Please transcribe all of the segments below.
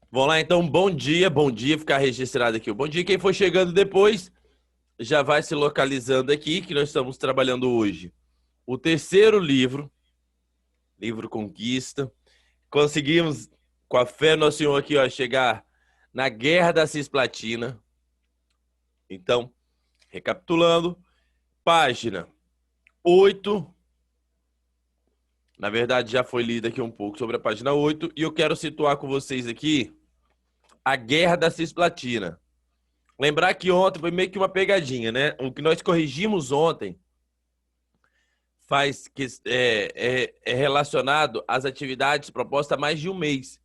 Vamos lá, então, bom dia, ficar registrado aqui. Bom dia, quem for chegando depois, já vai se localizando aqui, que nós estamos trabalhando hoje. O terceiro livro, livro Conquista. Conseguimos, com a fé do Nosso Senhor aqui, ó, chegar na Guerra da Cisplatina. Então, recapitulando, página 8. Na verdade, já foi lida aqui um pouco sobre a página 8, e eu quero situar com vocês aqui a Guerra da Cisplatina. Lembrar que ontem foi meio que uma pegadinha, né? O que nós corrigimos ontem é relacionado às atividades propostas há mais de um mês.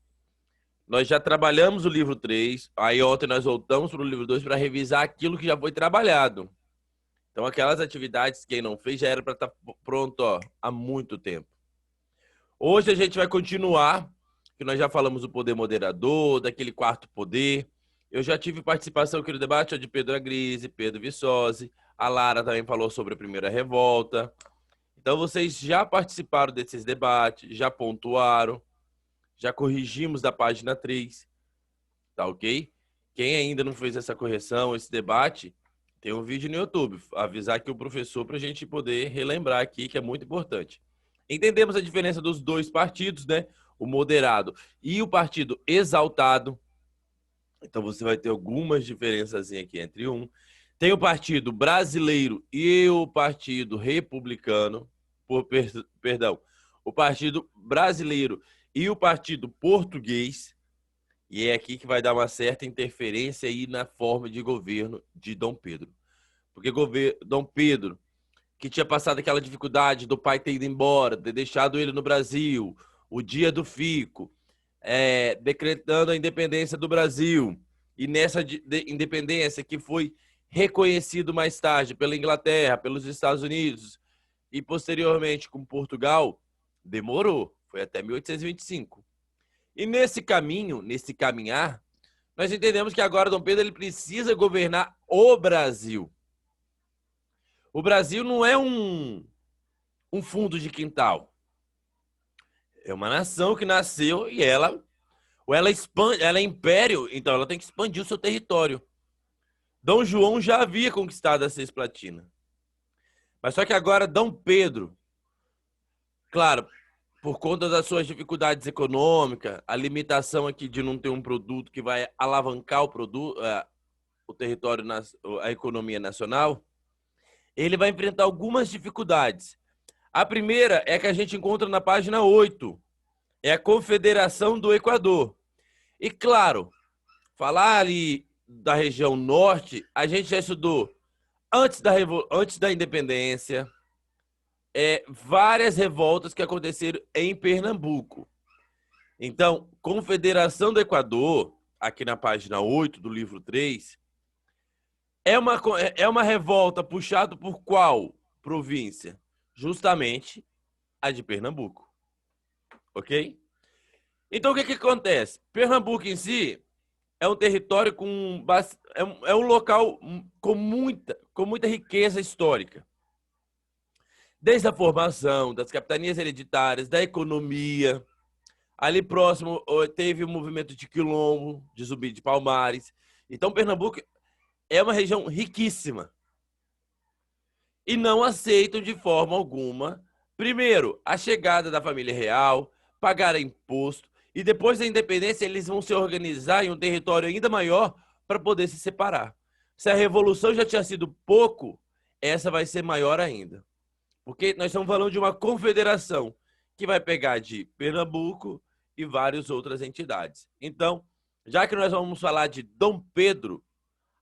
Nós já trabalhamos o livro 3, aí ontem nós voltamos para o livro 2 para revisar aquilo que já foi trabalhado. Então, aquelas atividades, quem não fez, já era para estar pronto, ó, há muito tempo. Hoje a gente vai continuar, que nós já falamos do poder moderador, daquele quarto poder. Eu já tive participação aqui no debate de Pedro Agrise, Pedro Viçosi, a Lara também falou sobre a primeira revolta. Então, vocês já participaram desses debates, já pontuaram, já corrigimos da página 3, tá ok? Quem ainda não fez essa correção, esse debate, tem um vídeo no YouTube. Avisar aqui o professor para a gente poder relembrar aqui, que é muito importante. Entendemos a diferença dos dois partidos, né? O moderado e o partido exaltado. Então, você vai ter algumas diferenças aqui entre um. Tem o Partido Brasileiro e o Partido Republicano. Perdão, o Partido Brasileiro e o Partido Português. E é aqui que vai dar uma certa interferência aí na forma de governo de Dom Pedro. Porque Dom Pedro, que tinha passado aquela dificuldade do pai ter ido embora, ter deixado ele no Brasil, o dia do fico, decretando a independência do Brasil, e nessa independência que foi reconhecido mais tarde pela Inglaterra, pelos Estados Unidos e posteriormente com Portugal, demorou, foi até 1825. E nesse caminho, nesse caminhar, nós entendemos que agora Dom Pedro ele precisa governar o Brasil. O Brasil não é um fundo de quintal. É uma nação que nasceu e ela expande, ela é império, então ela tem que expandir o seu território. Dom João já havia conquistado a Cisplatina. Mas só que agora Dom Pedro, claro, por conta das suas dificuldades econômicas, a limitação aqui de não ter um produto que vai alavancar o território, a economia nacional, ele vai enfrentar algumas dificuldades. A primeira é que a gente encontra na página 8, é a Confederação do Equador. E claro, falar ali da região norte, a gente já estudou antes da independência, várias revoltas que aconteceram em Pernambuco. Então, Confederação do Equador, aqui na página 8 do livro 3, é uma revolta puxada por qual província? Justamente a de Pernambuco. Ok? Então, o que acontece? Pernambuco em si é um território é um local com muita riqueza histórica. Desde a formação das capitanias hereditárias, da economia. Ali próximo teve o movimento de Quilombo, de Zumbi de Palmares. Então, Pernambuco é uma região riquíssima. E não aceitam de forma alguma, primeiro, a chegada da família real, pagar imposto, e depois da independência eles vão se organizar em um território ainda maior para poder se separar. Se a revolução já tinha sido pouco, essa vai ser maior ainda. Porque nós estamos falando de uma confederação que vai pegar de Pernambuco e várias outras entidades. Então, já que nós vamos falar de Dom Pedro,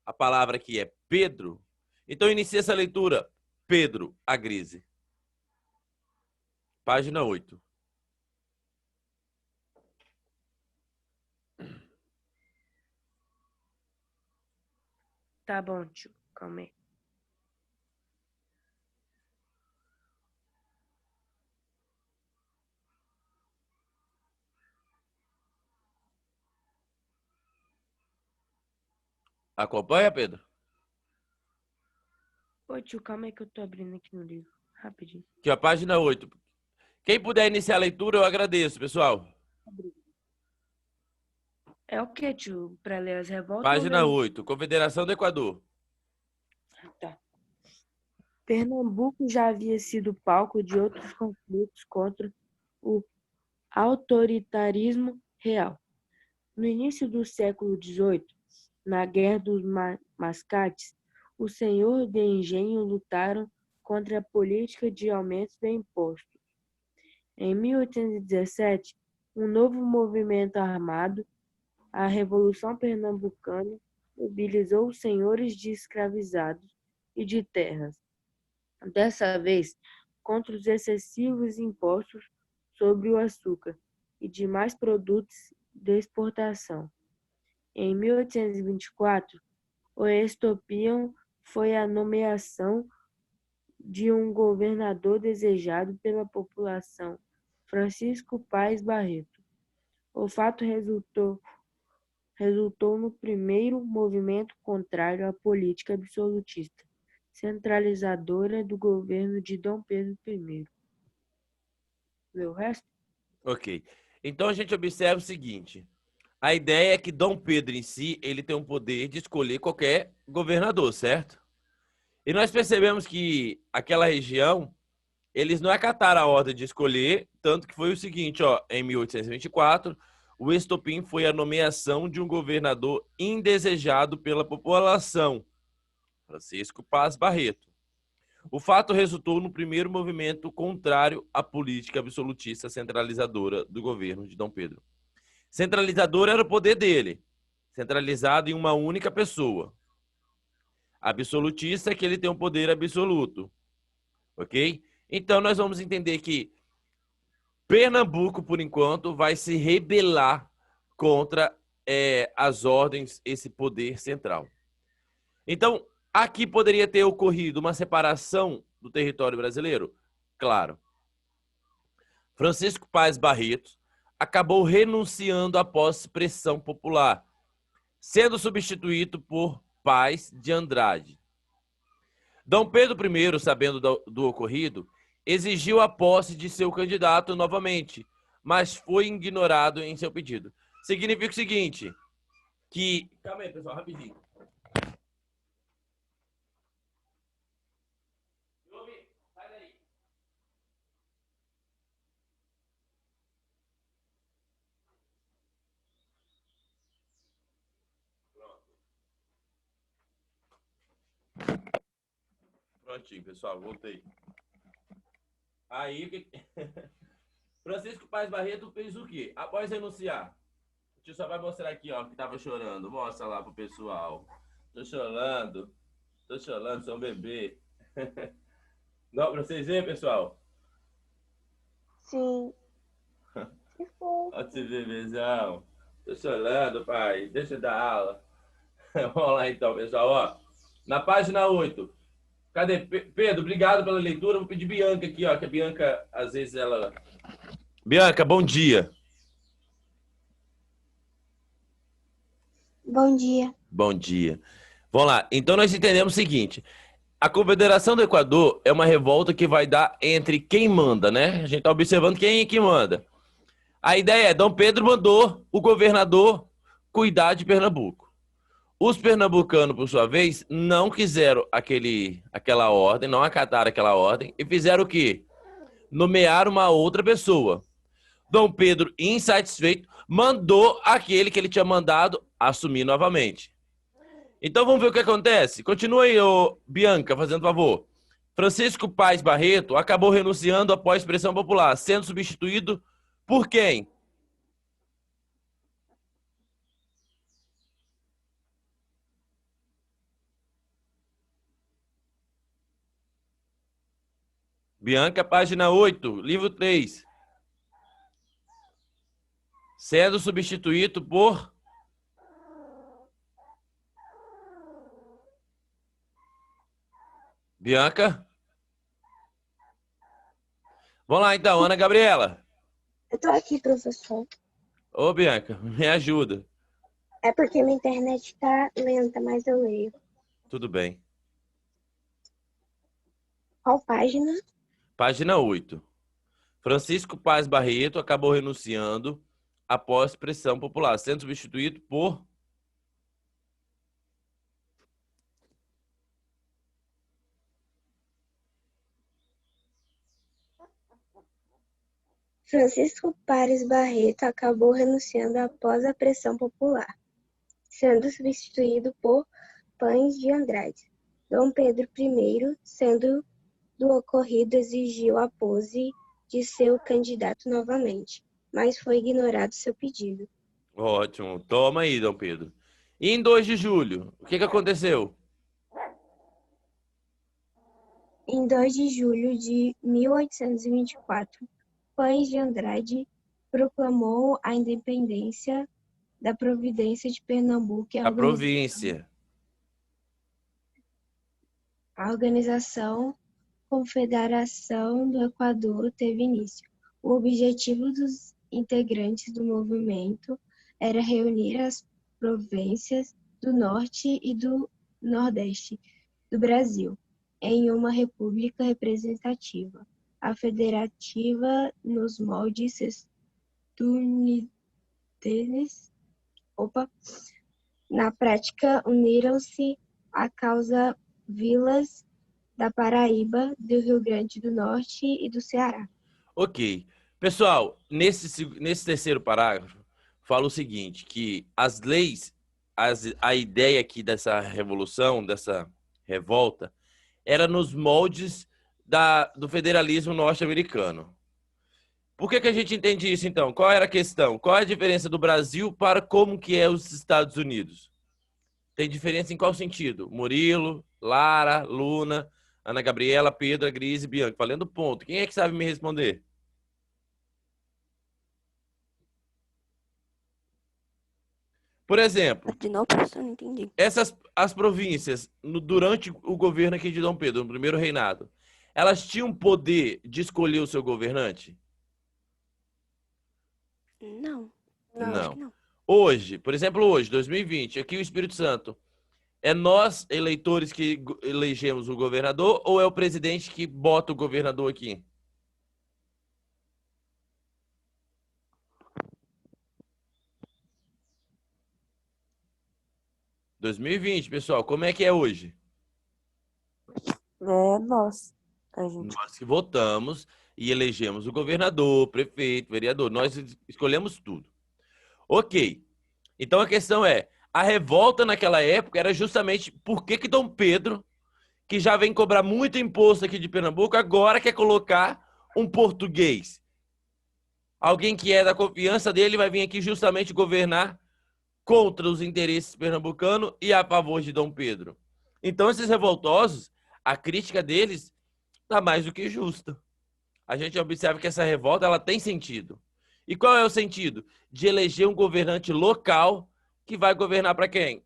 a palavra aqui é Pedro, então inicia essa leitura. Pedro Agrise. Página 8. Tá bom, tio. Calma aí. Acompanha, Pedro? Ô, tio, calma aí que eu tô abrindo aqui no livro. Rapidinho. Aqui, a página 8. Quem puder iniciar a leitura, eu agradeço, pessoal. É o que, tio? Para ler as revoltas? Página 8, Confederação do Equador. Tá. Pernambuco já havia sido palco de outros conflitos contra o autoritarismo real. No início do século XVIII, na Guerra dos Mascates, o senhor de engenho lutaram contra a política de aumento de impostos. Em 1817, um novo movimento armado, a Revolução Pernambucana, mobilizou os senhores de escravizados e de terras, dessa vez contra os excessivos impostos sobre o açúcar e demais produtos de exportação. Em 1824, o estopim foi a nomeação de um governador desejado pela população, Francisco Paes Barreto. O fato resultou no primeiro movimento contrário à política absolutista, centralizadora do governo de Dom Pedro I. Lê o resto? Ok. Então a gente observa o seguinte. A ideia é que Dom Pedro em si, ele tem o poder de escolher qualquer governador, certo? E nós percebemos que aquela região, eles não acataram a ordem de escolher, tanto que foi o seguinte, ó, em 1824, o estopim foi a nomeação de um governador indesejado pela população, Francisco Paz Barreto. O fato resultou no primeiro movimento contrário à política absolutista centralizadora do governo de Dom Pedro. Centralizador era o poder dele, centralizado em uma única pessoa. Absolutista é que ele tem um poder absoluto, ok? Então nós vamos entender que Pernambuco, por enquanto, vai se rebelar contra as ordens, esse poder central. Então, aqui poderia ter ocorrido uma separação do território brasileiro? Claro. Francisco Paz Barreto acabou renunciando após pressão popular, sendo substituído por Paz de Andrade. Dom Pedro I, sabendo do ocorrido, exigiu a posse de seu candidato novamente, mas foi ignorado em seu pedido. Significa o seguinte, que... Calma aí, pessoal, rapidinho. Sai daí. Prontinho, pessoal, voltei. Aí, Francisco Paz Barreto fez o quê? Após renunciar, o tio só vai mostrar aqui, ó, que tava chorando. Mostra lá pro pessoal. Tô chorando, sou um bebê. Não, pra vocês verem, pessoal. Sim. Olha esse bebezão. Tô chorando, pai. Deixa eu dar aula. Vamos lá então, pessoal, ó. Na página 8. Cadê? Pedro, obrigado pela leitura. Vou pedir Bianca aqui, ó, que a Bianca, às vezes, ela... Bianca, bom dia. Bom dia. Bom dia. Vamos lá. Então, nós entendemos o seguinte. A Confederação do Equador é uma revolta que vai dar entre quem manda, né? A gente está observando quem é que manda. A ideia é, Dom Pedro mandou o governador cuidar de Pernambuco. Os pernambucanos, por sua vez, não quiseram aquela ordem, não acataram aquela ordem e fizeram o quê? Nomearam uma outra pessoa. Dom Pedro, insatisfeito, mandou aquele que ele tinha mandado assumir novamente. Então vamos ver o que acontece. Continua aí, Bianca, fazendo favor. Francisco Paz Barreto acabou renunciando após pressão popular, sendo substituído por quem? Bianca, página 8, livro 3. Sendo substituído por... Bianca? Vamos lá então, Ana Gabriela. Eu tô aqui, professor. Ô, Bianca, me ajuda. É porque minha internet tá lenta, mas eu leio. Tudo bem. Qual página? Página 8. Francisco Paz Barreto acabou renunciando após pressão popular, sendo substituído por... Francisco Pares Barreto acabou renunciando após a pressão popular, sendo substituído por Pães de Andrade. Dom Pedro I, sendo do ocorrido, exigiu a pose de seu candidato novamente, mas foi ignorado seu pedido. Ótimo. Toma aí, Dom Pedro. E em 2 de julho, o que aconteceu? Em 2 de julho de 1824, Pães de Andrade proclamou a independência da província de Pernambuco e A província. a organização Confederação do Equador teve início. O objetivo dos integrantes do movimento era reunir as províncias do Norte e do Nordeste do Brasil em uma república representativa, a federativa nos moldes estadunidenses. Na prática, uniram-se à causa vilas da Paraíba, do Rio Grande do Norte e do Ceará. Ok. Pessoal, nesse terceiro parágrafo, fala o seguinte, que as leis, a ideia aqui dessa revolução, dessa revolta, era nos moldes do federalismo norte-americano. Por que a gente entende isso, então? Qual era a questão? Qual é a diferença do Brasil para como que é os Estados Unidos? Tem diferença em qual sentido? Murilo, Lara, Luna, Ana Gabriela, Pedro, a Grise, Bianca. Valendo ponto. Quem é que sabe me responder? Por exemplo, De novo, professor, não entendi. as províncias, durante o governo aqui de Dom Pedro, no primeiro reinado, elas tinham poder de escolher o seu governante? Não. Não. Acho que não. Hoje, por exemplo, hoje, 2020, aqui o Espírito Santo, é nós, eleitores, que elegemos o governador ou é o presidente que bota o governador aqui? Em 2020, pessoal, como é que é hoje? É nós. A gente. Nós que votamos e elegemos o governador, prefeito, vereador. Nós escolhemos tudo. Ok. Então a questão é, a revolta naquela época era justamente por que Dom Pedro, que já vem cobrar muito imposto aqui de Pernambuco, agora quer colocar um português. Alguém que é da confiança dele vai vir aqui justamente governar contra os interesses pernambucanos e a favor de Dom Pedro. Então esses revoltosos, a crítica deles está mais do que justa. A gente observa que essa revolta ela tem sentido. E qual é o sentido? De eleger um governante local que vai governar para quem?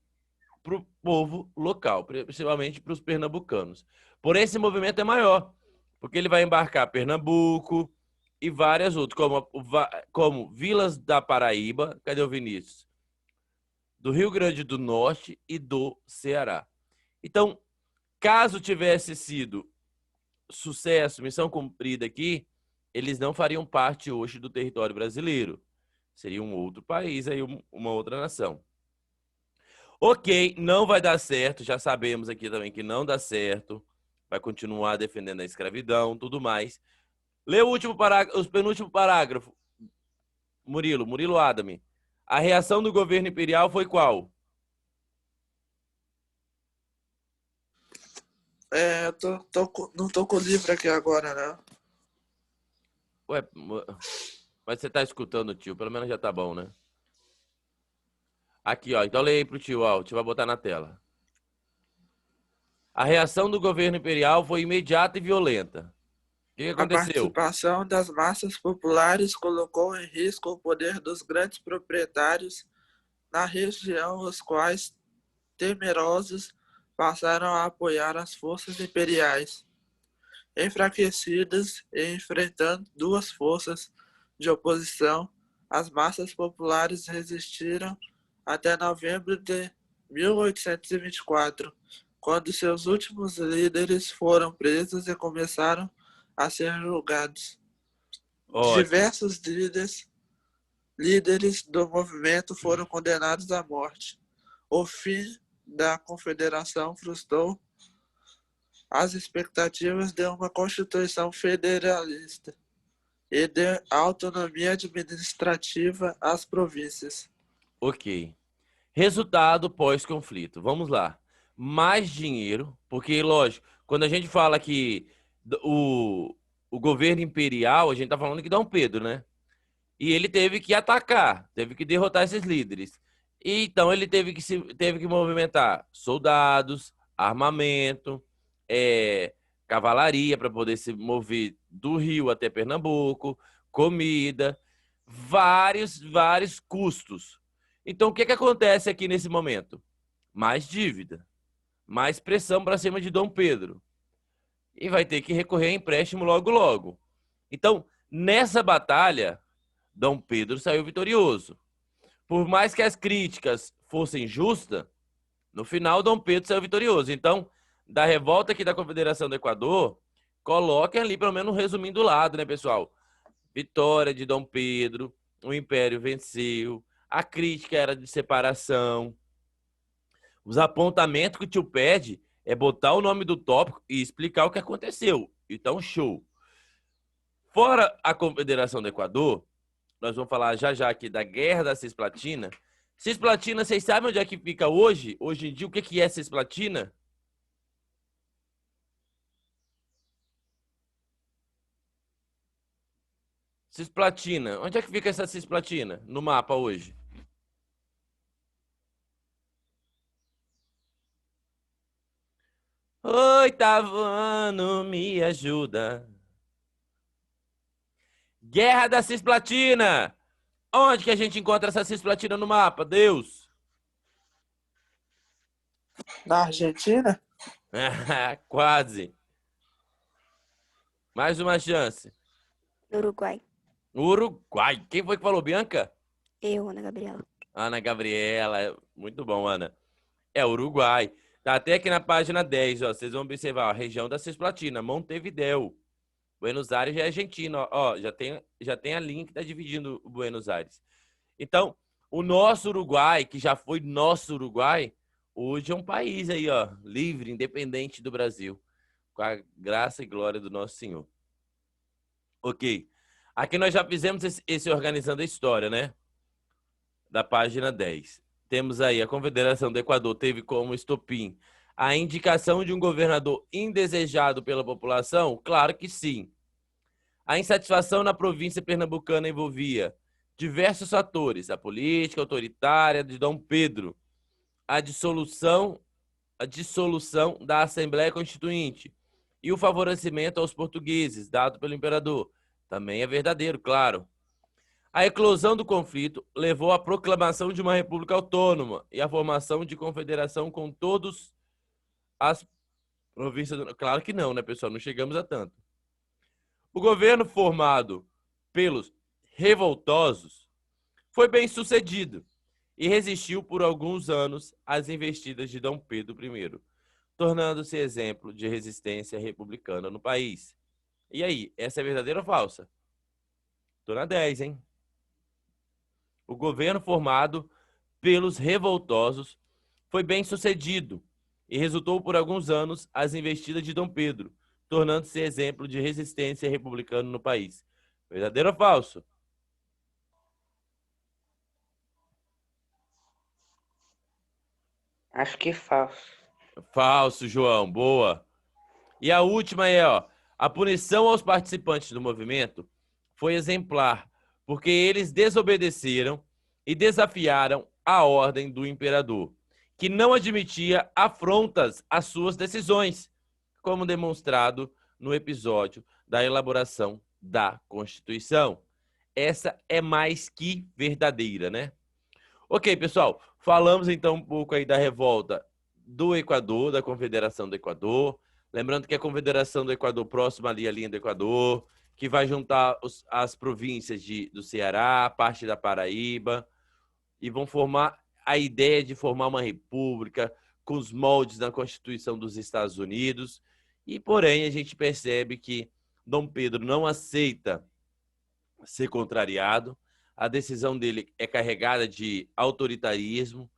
Para o povo local, principalmente para os pernambucanos. Porém, esse movimento é maior, porque ele vai embarcar Pernambuco e várias outras, como Vilas da Paraíba, cadê o Vinícius? Do Rio Grande do Norte e do Ceará. Então, caso tivesse sido sucesso, missão cumprida aqui, eles não fariam parte hoje do território brasileiro. Seria um outro país, aí uma outra nação. Ok, não vai dar certo, já sabemos aqui também que não dá certo, vai continuar defendendo a escravidão, tudo mais. Lê o último parágrafo, os penúltimo parágrafo. Murilo Adami. A reação do governo imperial foi qual? Não tô com o livro aqui agora, né? Ué, mas você tá escutando, tio, pelo menos já tá bom, né? Aqui, ó, então leia aí pro tio, ó, o tio vai botar na tela. A reação do governo imperial foi imediata e violenta. O que A aconteceu? participação das massas populares colocou em risco o poder dos grandes proprietários na região, os quais, temerosos, passaram a apoiar as forças imperiais. Enfraquecidas e enfrentando duas forças de oposição, as massas populares resistiram até novembro de 1824, quando seus últimos líderes foram presos e começaram a ser julgados. Ótimo. Diversos líderes líderes do movimento foram condenados à morte. O fim da Confederação frustrou as expectativas de uma Constituição federalista e de autonomia administrativa às províncias. Ok. Resultado pós-conflito. Vamos lá. Mais dinheiro, porque, lógico, quando a gente fala que o governo imperial, a gente tá falando que Dom Pedro, né? E ele teve que atacar, teve que derrotar esses líderes. E, então ele teve que movimentar soldados, armamento, cavalaria para poder se mover do Rio até Pernambuco, comida, vários custos. Então o que acontece aqui nesse momento? Mais dívida, mais pressão para cima de Dom Pedro. E vai ter que recorrer a empréstimo logo, logo. Então, nessa batalha, Dom Pedro saiu vitorioso. Por mais que as críticas fossem justas, no final Dom Pedro saiu vitorioso. Então, da revolta aqui da Confederação do Equador, coloquem ali pelo menos um resuminho do lado, né, pessoal? Vitória de Dom Pedro, o Império venceu, a crítica era de separação. Os apontamentos que o tio pede é botar o nome do tópico e explicar o que aconteceu. Então, show. Fora a Confederação do Equador, nós vamos falar já aqui da Guerra da Cisplatina. Cisplatina, vocês sabem onde é que fica hoje? Hoje em dia, o que é Cisplatina? Cisplatina. Onde é que fica essa Cisplatina no mapa hoje? Oitavo ano, me ajuda. Guerra da Cisplatina. Onde que a gente encontra essa Cisplatina no mapa? Deus. Na Argentina? Quase. Mais uma chance. No Uruguai. Uruguai. Quem foi que falou, Bianca? Eu, Ana Gabriela. Ana Gabriela. Muito bom, Ana. É Uruguai. Tá até aqui na página 10, ó. Vocês vão observar, ó, a região da Cisplatina, Montevidéu. Buenos Aires é Argentina, ó. Já tem a linha que tá dividindo o Buenos Aires. Então, o nosso Uruguai, que já foi nosso Uruguai, hoje é um país aí, ó, livre, independente do Brasil. Com a graça e glória do nosso Senhor. Ok. Aqui nós já fizemos esse Organizando a História, né? Da página 10. Temos aí a Confederação do Equador teve como estopim a indicação de um governador indesejado pela população? Claro que sim. A insatisfação na província pernambucana envolvia diversos fatores: a política autoritária de Dom Pedro, a dissolução da Assembleia Constituinte e o favorecimento aos portugueses dado pelo imperador. Também é verdadeiro, claro. A eclosão do conflito levou à proclamação de uma república autônoma e à formação de confederação com todas as províncias. Claro que não, né, pessoal? Não chegamos a tanto. O governo formado pelos revoltosos foi bem sucedido e resistiu por alguns anos às investidas de Dom Pedro I, tornando-se exemplo de resistência republicana no país. E aí, essa é verdadeira ou falsa? Tô na 10, hein? O governo formado pelos revoltosos foi bem sucedido e resultou por alguns anos as investidas de Dom Pedro, tornando-se exemplo de resistência republicana no país. Verdadeiro ou falso? Acho que falso. Falso, João. Boa. E a última é, ó, a punição aos participantes do movimento foi exemplar, porque eles desobedeceram e desafiaram a ordem do imperador, que não admitia afrontas às suas decisões, como demonstrado no episódio da elaboração da Constituição. Essa é mais que verdadeira, né? Ok, pessoal, falamos então um pouco aí da revolta do Equador, da Confederação do Equador. Lembrando que a Confederação do Equador, próxima ali à linha do Equador, que vai juntar as províncias do Ceará, parte da Paraíba, e vão formar a ideia de formar uma república com os moldes da Constituição dos Estados Unidos. E, porém, a gente percebe que Dom Pedro não aceita ser contrariado, A decisão dele é carregada de autoritarismo,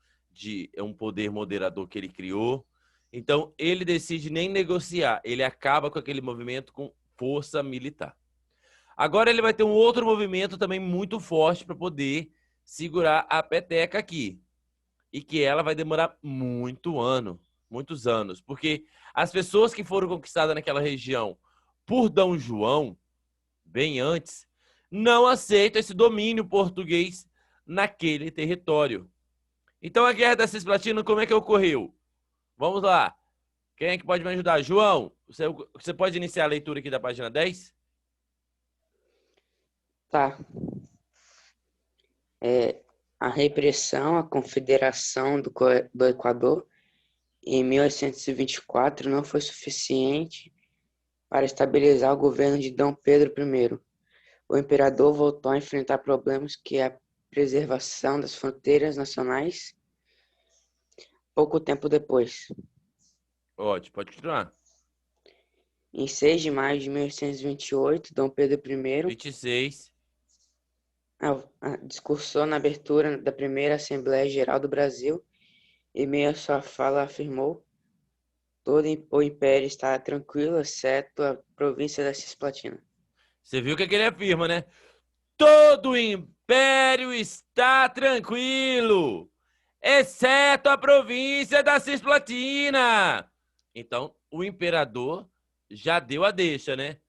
é um poder moderador que ele criou. Então, ele decide nem negociar, ele acaba com aquele movimento com força militar. Agora ele vai ter um outro movimento também muito forte para poder segurar a peteca aqui. E que ela vai demorar muitos anos. Porque as pessoas que foram conquistadas naquela região por D. João, bem antes, não aceitam esse domínio português naquele território. Então a Guerra da Cisplatina, como é que ocorreu? Vamos lá. Quem é que pode me ajudar? João, você pode iniciar a leitura aqui da página 10? Tá. A repressão à Confederação do Equador em 1824 não foi suficiente para estabilizar o governo de Dom Pedro I. O imperador voltou a enfrentar problemas que a preservação das fronteiras nacionais pouco tempo depois. Ótimo, pode continuar. Em 6 de maio de 1828, Dom Pedro I 26. discursou na abertura da primeira Assembleia Geral do Brasil e, em meio à sua fala, afirmou: todo o império está tranquilo, exceto a província da Cisplatina. Você viu o que ele afirma, né? Todo o império está tranquilo, exceto a província da Cisplatina. Então, o imperador já deu a deixa, né?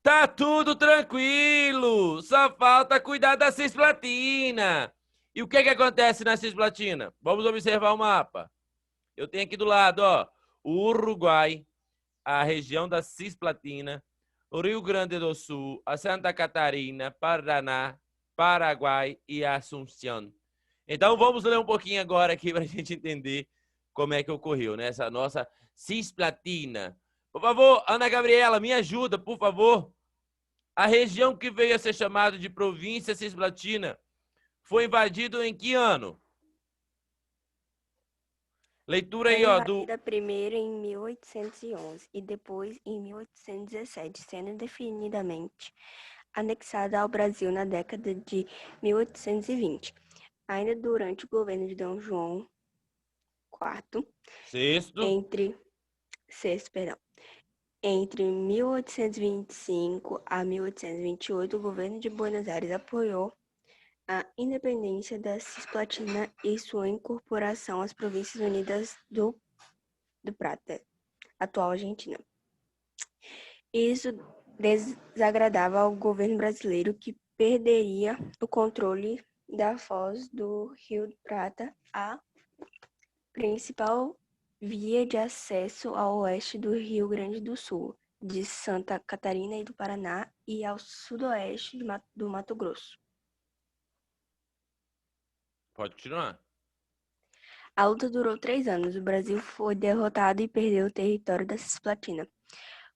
Tá tudo tranquilo, só falta cuidar da Cisplatina. E o que acontece na Cisplatina? Vamos observar o mapa. Eu tenho aqui do lado, ó, o Uruguai, a região da Cisplatina, o Rio Grande do Sul, a Santa Catarina, Paraná, Paraguai e a Assunção. Então vamos ler um pouquinho agora aqui para a gente entender como é que ocorreu, né? Essa nossa Cisplatina. Por favor, Ana Gabriela, me ajuda, por favor. A região que veio a ser chamada de província Cisplatina foi invadida em que ano? Leitura aí, ó, do... Foi invadida primeiro em 1811 e depois em 1817, sendo definitivamente anexada ao Brasil na década de 1820. Ainda durante o governo de Dom João IV, entre 1825 a 1828, o governo de Buenos Aires apoiou a independência da Cisplatina e sua incorporação às Províncias Unidas do Prata, atual Argentina. Isso desagradava ao governo brasileiro, que perderia o controle da foz do Rio do Prata, a principal via de acesso ao oeste do Rio Grande do Sul, de Santa Catarina e do Paraná, e ao sudoeste do Mato Grosso. Pode continuar. A luta durou 3 anos. O Brasil foi derrotado e perdeu o território da Cisplatina.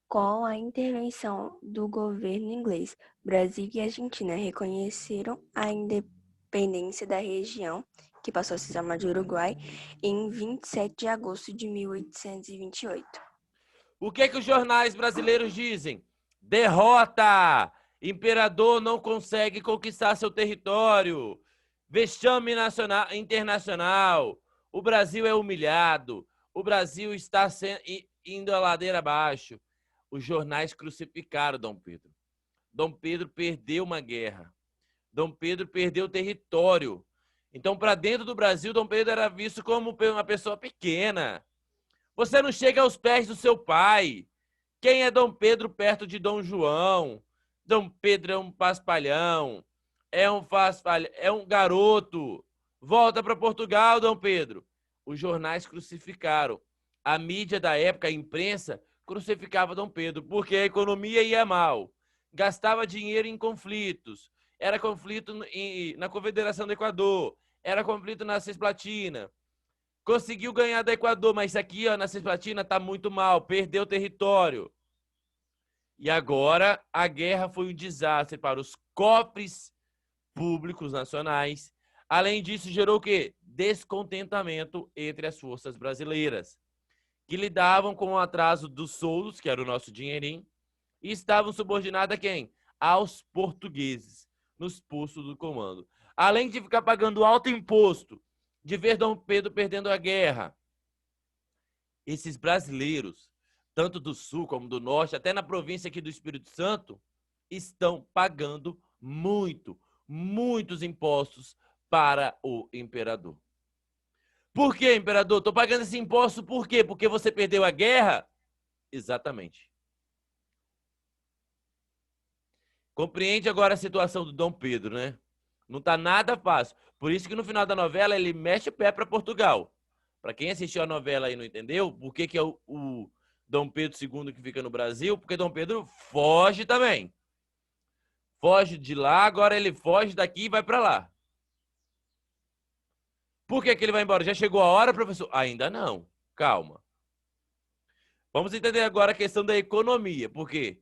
Com a intervenção do governo inglês, Brasil e Argentina reconheceram a independência da região, que passou a se chamar de Uruguai, em 27 de agosto de 1828. O que os jornais brasileiros dizem? Derrota! Imperador não consegue conquistar seu território. Vexame internacional. O Brasil é humilhado. O Brasil está indo a ladeira abaixo. Os jornais crucificaram Dom Pedro. Dom Pedro perdeu uma guerra. Dom Pedro perdeu território. Então, para dentro do Brasil, Dom Pedro era visto como uma pessoa pequena. Você não chega aos pés do seu pai. Quem é Dom Pedro perto de Dom João? Dom Pedro é um paspalhão. É um garoto. Volta para Portugal, Dom Pedro. Os jornais crucificaram. A mídia da época, a imprensa, crucificava Dom Pedro, porque a economia ia mal. Gastava dinheiro em conflitos. Era conflito na Confederação do Equador. Era conflito na Cisplatina. Conseguiu ganhar do Equador, mas aqui, ó, na Cisplatina está muito mal. Perdeu território. E agora a guerra foi um desastre para os cofres públicos nacionais. Além disso, gerou o quê? Descontentamento entre as forças brasileiras, que lidavam com o atraso dos soldos, que era o nosso dinheirinho, e estavam subordinados a quem? Aos portugueses, nos postos do comando. além de ficar pagando alto imposto, de ver Dom Pedro perdendo a guerra, esses brasileiros, tanto do Sul como do Norte, até na província aqui do Espírito Santo, estão pagando muitos impostos para o imperador. Por que, imperador? Estou pagando esse imposto por quê? Porque você perdeu a guerra? Exatamente. Compreende agora a situação do Dom Pedro, né? Não está nada fácil. Por isso que no final da novela ele mexe o pé para Portugal. Para quem assistiu a novela e não entendeu, por que é o Dom Pedro II que fica no Brasil? Porque Dom Pedro foge também. Foge de lá, agora ele foge daqui e vai para lá. Por que ele vai embora? Já chegou a hora, professor? Ainda não. Calma. Vamos entender agora a questão da economia. Por quê?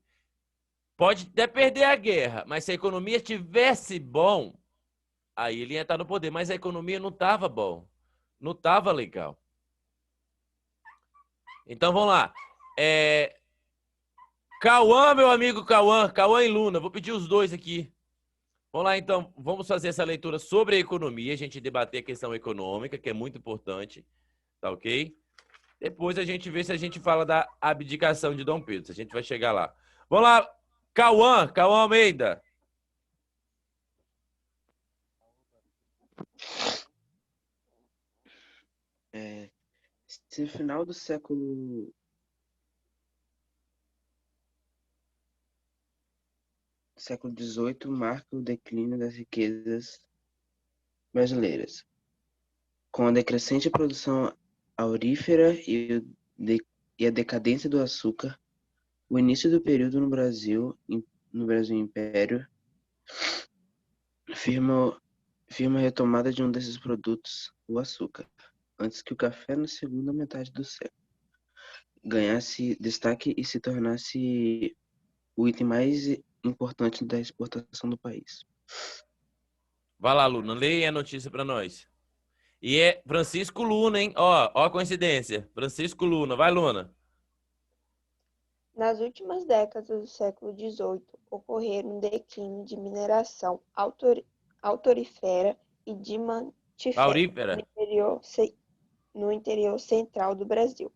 Pode até perder a guerra, mas se a economia estivesse bom, aí ele ia estar no poder. Mas a economia não estava bom. Não estava legal. Então, vamos lá. Cauã, meu amigo Cauã. Cauã e Luna. Vou pedir os dois aqui. Vamos lá, então. Vamos fazer essa leitura sobre a economia. A gente debater a questão econômica, que é muito importante. Tá ok? Depois a gente vê se a gente fala da abdicação de Dom Pedro. Se a gente vai chegar lá. Vamos lá. Cauã Almeida. Se no final do século XVIII marca o declínio das riquezas brasileiras, com a decrescente produção aurífera e a decadência do açúcar, o início do período no Brasil Império, firma a retomada de um desses produtos, o açúcar, antes que o café na segunda metade do século ganhasse destaque e se tornasse o item mais importante da exportação do país. Vai lá, Luna, leia a notícia para nós. E é Francisco Luna, hein? Ó a coincidência. Francisco Luna. Vai, Luna. Nas últimas décadas do século XVIII, ocorreram um declínio de mineração aurífera e diamantífera Aurífera. no interior central do Brasil,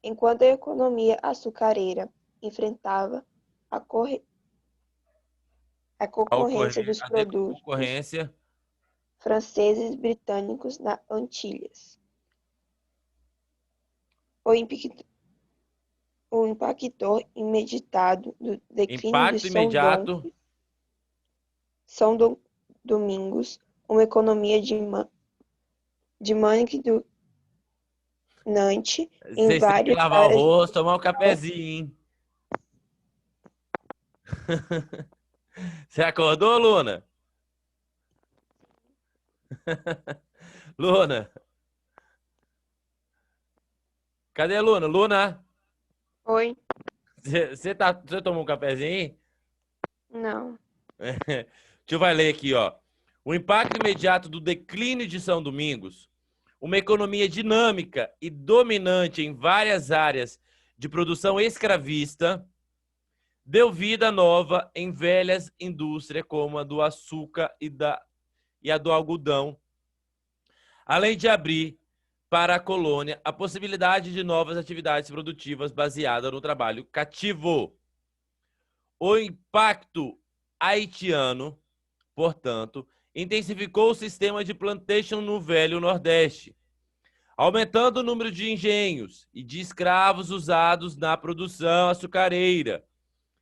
enquanto a economia açucareira enfrentava a concorrência dos produtos franceses e britânicos nas Antilhas. O impacto imediato do declínio de São Domingos, uma economia dominante em Vocês têm que várias lavar o áreas. rosto, tomar um cafezinho, hein? Você acordou, Luna? Luna? Cadê a Luna? Luna? Oi? Você tomou um cafezinho? Não. Deixa eu ler aqui, ó. O impacto imediato do declínio de São Domingos, uma economia dinâmica e dominante em várias áreas de produção escravista, deu vida nova em velhas indústrias como a do açúcar e a do algodão, além de abrir para a colônia a possibilidade de novas atividades produtivas baseadas no trabalho cativo. O impacto haitiano, portanto, intensificou o sistema de plantation no Velho Nordeste, aumentando o número de engenhos e de escravos usados na produção açucareira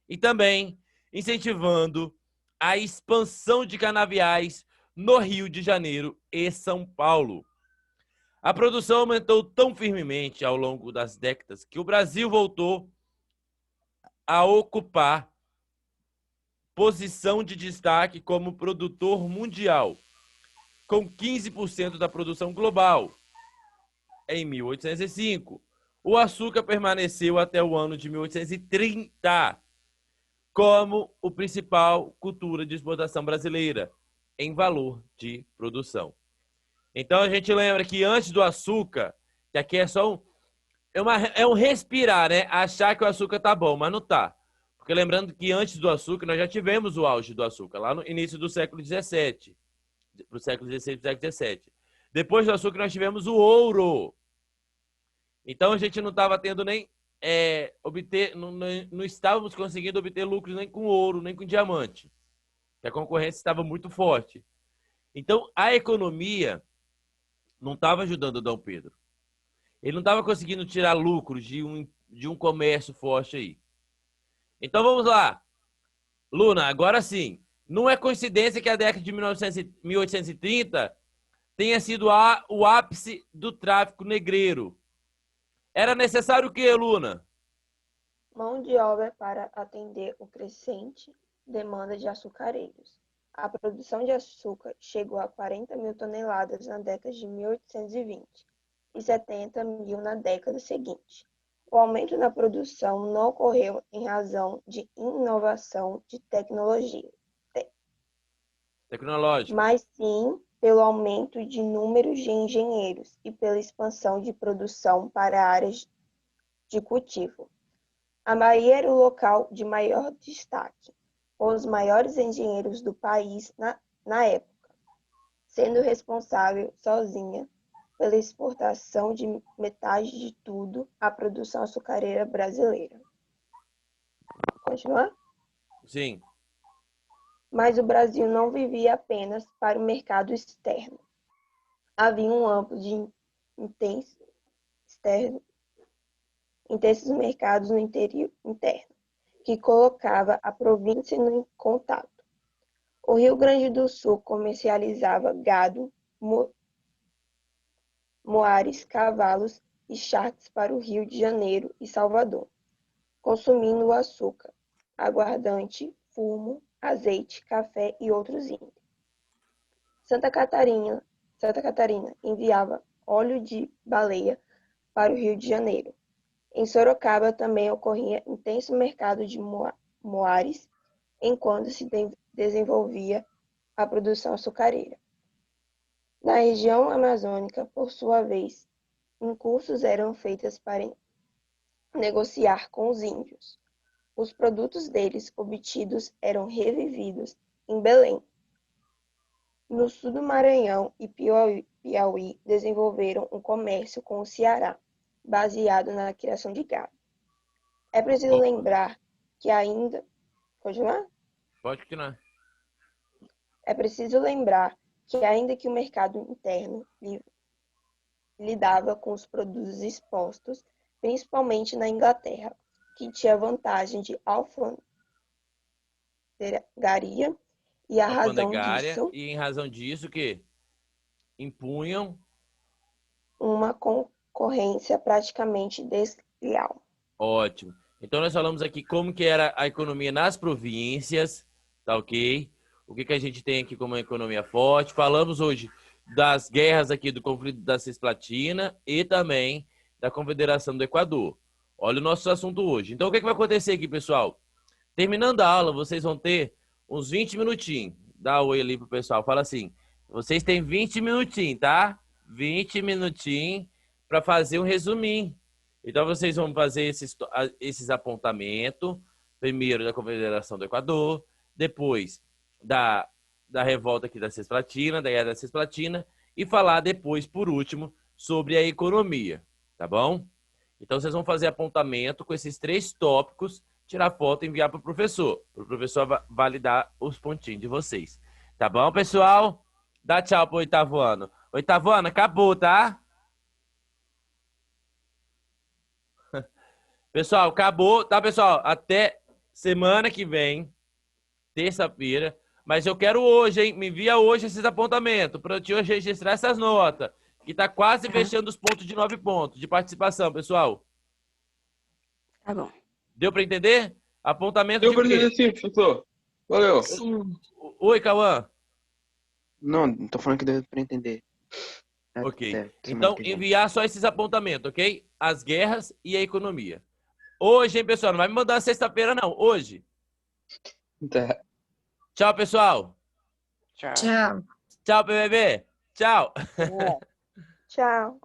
e também incentivando a expansão de canaviais no Rio de Janeiro e São Paulo. A produção aumentou tão firmemente ao longo das décadas que o Brasil voltou a ocupar posição de destaque como produtor mundial, com 15% da produção global. Em 1805, o açúcar permaneceu até o ano de 1830 como o principal cultura de exportação brasileira em valor de produção. Então a gente lembra que antes do açúcar, que aqui é só um respirar, né? Achar que o açúcar tá bom, mas não tá. Porque lembrando que antes do açúcar, nós já tivemos o auge do açúcar, lá no início do século XVII. para o século XVI e século XVII. Depois do açúcar, nós tivemos o ouro. Então, a gente não estava tendo nem não estávamos conseguindo obter lucros nem com ouro, nem com diamante. A concorrência estava muito forte. Então, a economia não estava ajudando o Dom Pedro. Ele não estava conseguindo tirar lucros de um comércio forte aí. Então, vamos lá. Luna, agora sim. Não é coincidência que a década de 1830 tenha sido o ápice do tráfico negreiro. Era necessário o quê, Luna? Mão de obra para atender o crescente demanda de açucareiros. A produção de açúcar chegou a 40 mil toneladas na década de 1820 e 70 mil na década seguinte. O aumento na produção não ocorreu em razão de inovação de tecnologia, Tecnológica. mas sim pelo aumento de números de engenheiros e pela expansão de produção para áreas de cultivo. A Bahia era o local de maior destaque, os maiores engenheiros do país na época, sendo responsável sozinha pela exportação de metade de tudo a produção açucareira brasileira. Continuar? Sim. Mas o Brasil não vivia apenas para o mercado externo. Havia um amplo de intensos mercados no interior interno, que colocava a província no contato. O Rio Grande do Sul comercializava gado, moares, cavalos e charques para o Rio de Janeiro e Salvador, consumindo o açúcar, aguardente, fumo, azeite, café e outros itens. Santa Catarina enviava óleo de baleia para o Rio de Janeiro. Em Sorocaba também ocorria intenso mercado de moares, enquanto se desenvolvia a produção açucareira. Na região amazônica, por sua vez, incursos eram feitos para negociar com os índios. Os produtos deles obtidos eram revividos em Belém. No sul do Maranhão e Piauí desenvolveram um comércio com o Ceará, baseado na criação de gado. É preciso lembrar que ainda... Continuar? Pode continuar. É preciso lembrar que ainda que o mercado interno lidava com os produtos expostos, principalmente na Inglaterra, que tinha vantagem de alfandegaria, e a razão disso... E em razão disso que impunham uma concorrência praticamente desleal. Ótimo. Então nós falamos aqui como que era a economia nas províncias, tá ok? O que a gente tem aqui como uma economia forte. Falamos hoje das guerras aqui do conflito da Cisplatina e também da Confederação do Equador. Olha o nosso assunto hoje. Então o que vai acontecer aqui, pessoal? Terminando a aula, vocês vão ter uns 20 minutinhos. Dá oi ali pro pessoal. Fala assim, vocês têm 20 minutinhos, tá? 20 minutinhos para fazer um resuminho. Então, vocês vão fazer esses apontamentos, primeiro da Confederação do Equador, depois da revolta aqui da Cisplatina, da Guerra da Cisplatina, e falar depois, por último, sobre a economia, tá bom? Então, vocês vão fazer apontamento com esses 3 tópicos, tirar foto e enviar para o professor validar os pontinhos de vocês. Tá bom, pessoal? Dá tchau pro 8º ano. 8º ano, acabou, tá? Pessoal, acabou, tá, pessoal? Até semana que vem, terça-feira. Mas eu quero hoje, hein? Me envia hoje esses apontamentos para eu te hoje registrar essas notas. Que tá quase fechando os pontos de 9 pontos de participação, pessoal. Tá bom. Deu para entender? Apontamento Deu de para quê? entender sim, professor. Valeu. Sim. Oi, Cauã. Não tô falando que deu pra entender. Ok. Até semana Então, que vem. enviar só esses apontamentos, ok? As guerras e a economia. Hoje, hein, pessoal? Não vai me mandar sexta-feira, não. Hoje. Tá. Tchau, pessoal. Tchau. Tchau. Tchau, PBB. Tchau. Tchau.